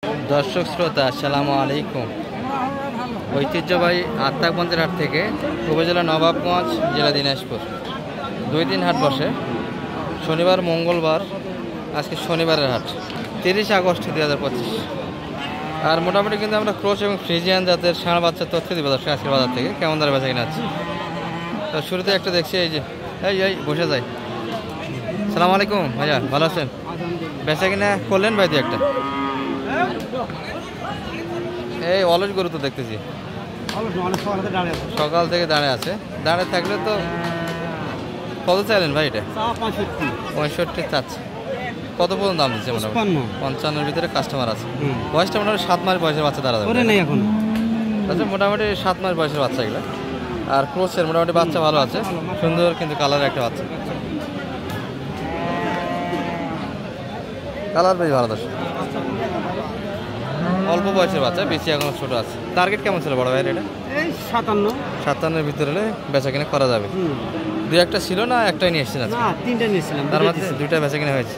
दर्शक श्रोता আসসালামু আলাইকুম। ঐতিহ্যবাহী আত্মাগঞ্জের হাট থেকে উপজেলা নবাবগঞ্জ, জেলা দিনাজপুর 2 দিন হাট বসে। শনিবার, মঙ্গলবার। আজকে শনিবারের হাট 30 আগস্ট 2025। আর মোটামুটি কিন্তু আমরা ক্রস এবং ফ্রিজিয়ান জাতের ষাঁড় বাচ্চার তথ্য দিব দর্শক আজকের বাজার থেকে কেমন দামে বেচা কিনা আছে। তো শুরুতে একটা দেখছি, এই যে এই বসে যাই। আসসালামু আলাইকুম ভাইয়া, ভালো আছেন? বেচা কিনা করলেন ভাই? দিয়ে একটা এই অলস গরু তো দেখতেছি সকাল থেকে দাঁড়িয়ে আছে। দাঁড়িয়ে থাকলে তো কত চাইলেন ভাই? এটা 65 চাচ্ছে। কত পর্যন্ত দাম দিচ্ছে? মোটামুটি 55-এর ভিতরে কাস্টমার আছে। বয়সটা মোটামুটি 7 মাস বয়সের বাচ্চা দাঁড়া যাবে এখন। আচ্ছা, মোটামুটি 7 মাস বয়সের বাচ্চা এগুলো। আর ক্রোসের মোটামুটি বাচ্চা ভালো আছে, সুন্দর কিন্তু কালারের একটা বাচ্চা। কালার বেশ ভালো দর্শক। অল্প বয়সের বাচ্চা, বেশি এখন ছোট আছে। টার্গেট কেমন ছিল বড় ভাইয়ের? এটা 57-এর ভিতরে হলে বেচা কিনা করা যাবে। 2-1টা ছিল না, একটাই নিয়ে এসেছেন? না, 3টা নিয়েছিলাম। তার মধ্যে 2টা বেচা কিনা হয়েছে।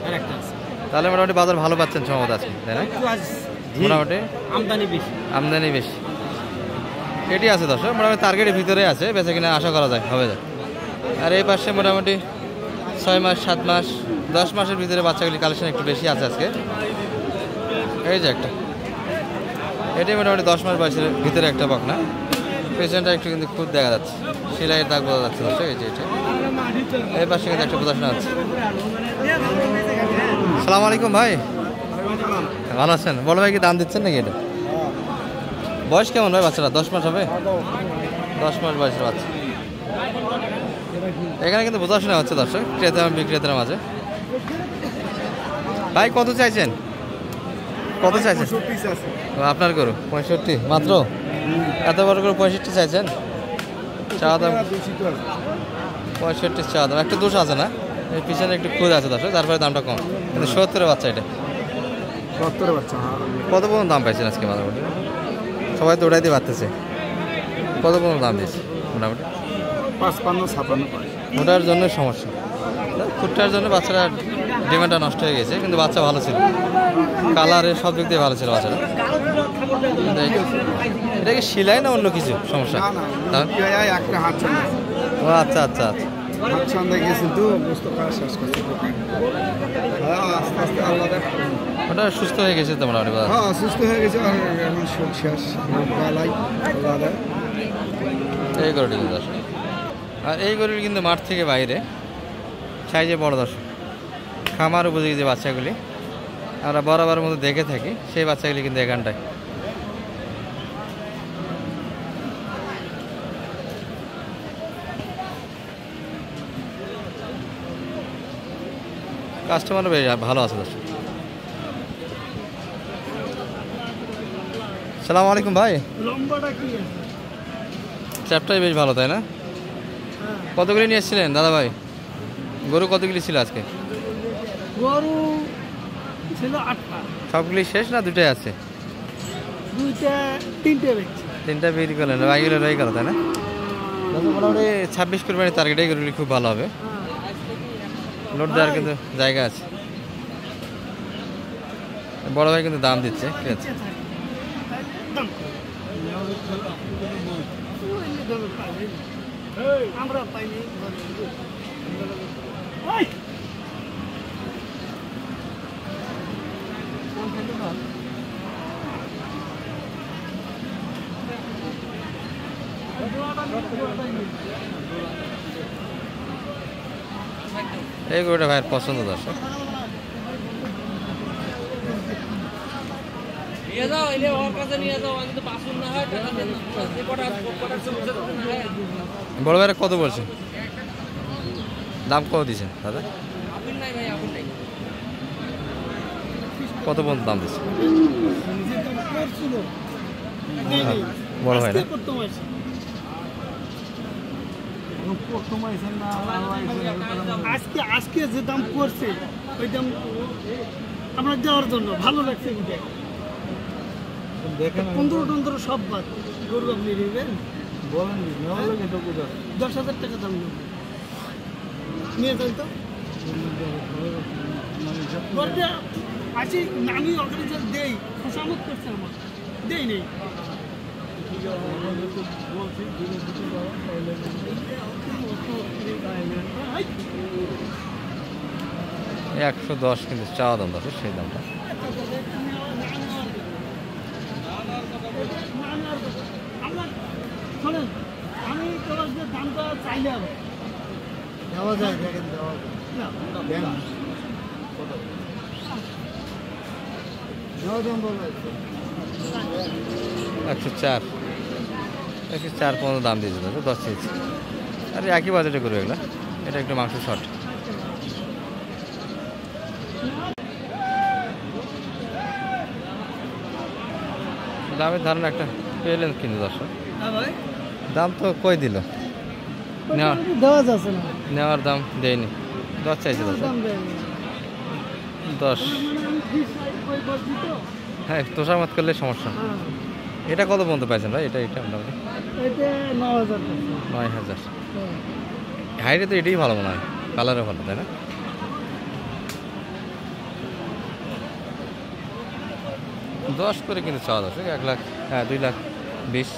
তাহলে মোটামুটি বাজার ভালো পাচ্ছেন সম্ভবত আজকে, তাই না? মোটামুটি আমদানি বেশি এটি আছে দর্শক। মোটামুটি টার্গেটের ভিতরে আছে, বেচা কিনা আশা করা যায় হবে যায়। আর এই পাশে মোটামুটি 6 মাস, 7 মাস, 10 মাসের ভিতরে বাচ্চাগুলি কালেকশন একটু বেশি আছে আজকে। এই যে একটা, এটাই মোটামুটি 10 মাস বয়সের ভিতরে একটা বকনা। পেছনটা একটু কিন্তু খুব দেখা যাচ্ছে, সেলাইয়ের দাগ বোঝা যাচ্ছে দর্শক। এই যে এটা, এই পাশে কিন্তু একটা প্রদর্শন আছে। আসসালামু আলাইকুম ভাই, ভালো আছেন? বড় ভাই কি দাম দিচ্ছেন নাকি? এটা বয়স কেমন ভাই বাচ্চারা? 10 মাস হবে? 10 মাস বয়সের বাচ্চা। এখানে কিন্তু বোঝাশোনা হচ্ছে দর্শক, ক্রেতা এবং বিক্রেতার মাঝে। ভাই কত চাইছেন? কত চাইছেন? আপনার গরু 65 মাত্র? এত বড় করে 65 চাইছেন? চা দাম 65 চা দাম। একটু দোষ আছে না, এই পিছনে একটু খুদ আছে দর্শক, তারপরে দামটা কম। কিন্তু 70-এর বাচ্চা এটা। 70-এর বাচ্চা। কত পর্যন্ত দাম পাইছেন আজকে? মোটামুটি সবাই তো ওটাই দিয়ে বাড়তেছে। কত পর্যন্ত দাম দিয়েছে? মোটামুটি 55-56। ওটার জন্য সমস্যা, খুঁটটার জন্য বাচ্চারা ডিমান্ডটা নষ্ট হয়ে গেছে। কিন্তু বাচ্চা ভালো ছিল, কালারের সব দিক দিয়ে ভালো ছিল বাচ্চারা। এটা কি সিলাই না অন্য কিছু সমস্যা? ও আচ্ছা আচ্ছা আচ্ছা। ওটা সুস্থ হয়ে গেছে তো মোটামুটি? সুস্থ হয়ে গেছে। এই গরুটি দর্শক। আর এই গরুটি কিন্তু মাঠ থেকে বাইরে, সাইজে বড় দর্শক। খামার উপযোগী যে বাচ্চাগুলি আমরা বরাবরের মতো দেখে থাকি, সেই বাচ্চাগুলি কিন্তু এখানটায়। কাস্টমারও বেশ ভালো আছে দর্শক। সালাম আলাইকুম ভাই, চ্যাপটাই বেশ ভালো, তাই না? কতগুলি নিয়ে এসেছিলেন দাদা ভাই? গরু কতগুলি ছিল আজকে? গরু ছিল 8টা। সবগুলি শেষ না 2টাই আছে? 3টা বিক্রি করলেন, বাকিগুলো রয়ে গেল, তাই না? মোটামুটি 26 কোরবানির টার্গেট। এই গরুগুলি খুব ভালো হবে, লোড দেওয়ার কিন্তু জায়গা আছে। বড় ভাই কিন্তু দাম দিচ্ছে, ঠিক আছে। এই গরুটা ভাইয়ের পছন্দ দর্শক। বড় ভাইরা কত বলছেন? দাম কত দিচ্ছেন দাদা? কত পর্যন্ত দাম দিচ্ছে বড় ভাই? না আজকে যে দাম করছে ওই দাম আমরা দেওয়ার জন্য ভালো লাগছে। 15 সব বাদ গরু আপনি নেবেন, বলেন 10,000 টাকা দাম নিয়ে যান তো। আছি আমি অর্গানাইজার দেই খুশামত করছে আমার দেই নেই 110 কিন্তু চাওয়া দাম আছে সেই দামটা। শোনেন আমি তোমার যে দামটা চাইলে দেওয়া যায় দেখেন দেওয়া যায় 104 পর্যন্ত দাম দিয়েছে দাদা 10 চেয়েছি। আরে একই বাজেটে করবে এগুলো, এটা একটু মাংস শর্ট। দামের ধারণা একটা পেলেন কিন্তু দর্শক, দাম তো কই দিল, দেওয়া যাচ্ছে না, নেওয়ার দাম দেয়নি, 10 চাইছে দাদা 10। হ্যাঁ তোষামত করলে সমস্যা। এটা কত পর্যন্ত পাইছেন ভাই? এটা মোটামুটি 9000। হাইরে তো এটাই ভালো মনে হয়, কালারও ভালো তাই না? দশ করে কিন্তু চাওয়া দর্শক, 1 লাখ, হ্যাঁ 2,20,000।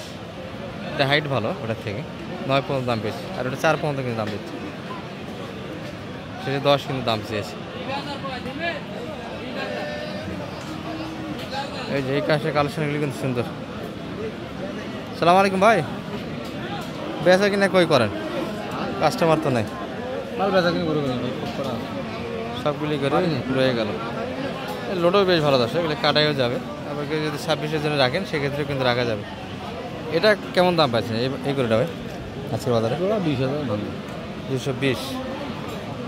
এটা হাইট ভালো ওটার থেকে, 9 পর্যন্ত দাম পেয়েছে, আর ওটা 4 পর্যন্ত কিন্তু দাম দিচ্ছে, সেটা 10 কিন্তু দাম চেয়েছে। এই যে এই কাশের কালেকশনগুলি কিন্তু সুন্দর। সালাম আলাইকুম ভাই, বেচা কিনা কই করেন? কাস্টমার তো নেই, সবগুলি করে রয়ে গেল। লোডও বেশ ভালো দর্শক, এগুলো কাটাইও যাবে, আবার কেউ যদি 26-এর জন্য রাখেন সেক্ষেত্রে কিন্তু রাখা যাবে। এটা কেমন দাম পাচ্ছেন এই গরুটা ভাই আজকের বাজারে? 220।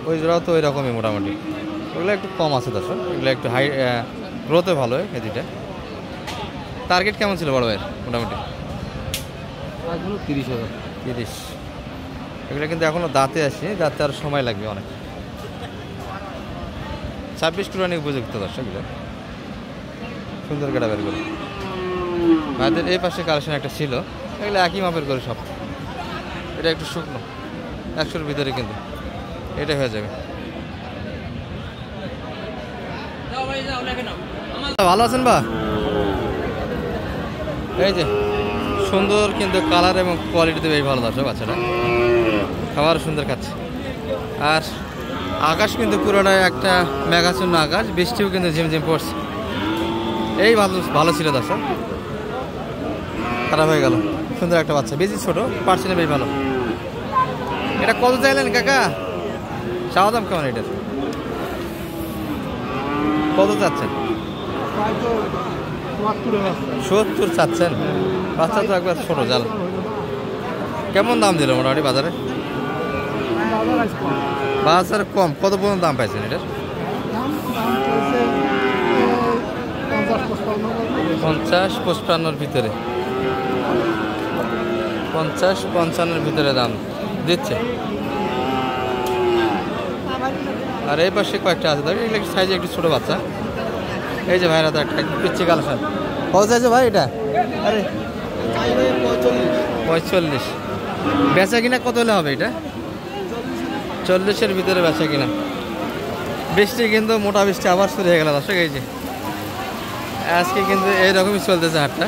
ওই জোড়াও তো ওই রকমই মোটামুটি, ওগুলো একটু কম আছে দর্শক, এগুলো একটু হাই গ্রোথে ভালো এই দুইটা। টার্গেট কেমন ছিল বড় ভাইয়ের মোটামুটি? 30। এগুলো কিন্তু এখনও দাঁতে আসে, দাঁতে আরও সময় লাগবে অনেক। 26 কুরবানি উপযুক্ত দর্শক, এগুলো সুন্দর কাটা বের করে। ভাইদের এই পাশে কালেকশন একটা ছিল, এগুলো একই মাপের করে সব। এটা একটু শুকনো, 100-এর ভিতরে কিন্তু এটা হয়ে যাবে। ভালো আছেন বা? এই যে সুন্দর কিন্তু কালার এবং কোয়ালিটিতে বেশ ভালো দর্শক, বাচ্চাটা খাবার সুন্দর খাচ্ছে। আর আকাশ কিন্তু পুরোটাই একটা মেঘাচ্ছন্ন আকাশ, বৃষ্টিও কিন্তু ঝিমঝিম পড়ছে। এই ভালো ছিল দর্শক, খারাপ হয়ে গেল। সুন্দর একটা বাচ্চা, বেশি ছোট, পারছি না, বেশ ভালো। এটা কত চাইলেন কাকা? চাওয়া দাম কেমন এটার? কত চাচ্ছেন? 70 চাচ্ছেন? বাচ্চা তো একবার ছোট জাল। কেমন দাম দিল মোটামুটি বাজারে? বাজারে কম, কত পর্যন্ত দাম পাইছেন এটার? 50-55-র ভিতরে, 50-55-র ভিতরে দাম দিচ্ছে। আর এই পাশে কয়েকটা আছে, এগুলো সাইজে একটু ছোটো বাচ্চা। এই যে ভাইরা তো একটা পিচ্ছি কালেকশন। কত চাইছে ভাই এটা? আরে 45। বেচা কিনা কত হলে হবে এটা? 40-এর ভিতরে বেচা কিনা। বৃষ্টি কিন্তু মোটা বৃষ্টি আবার শুরু হয়ে গেল দর্শক। এই যে আজকে কিন্তু এইরকমই চলতেছে হাটটা।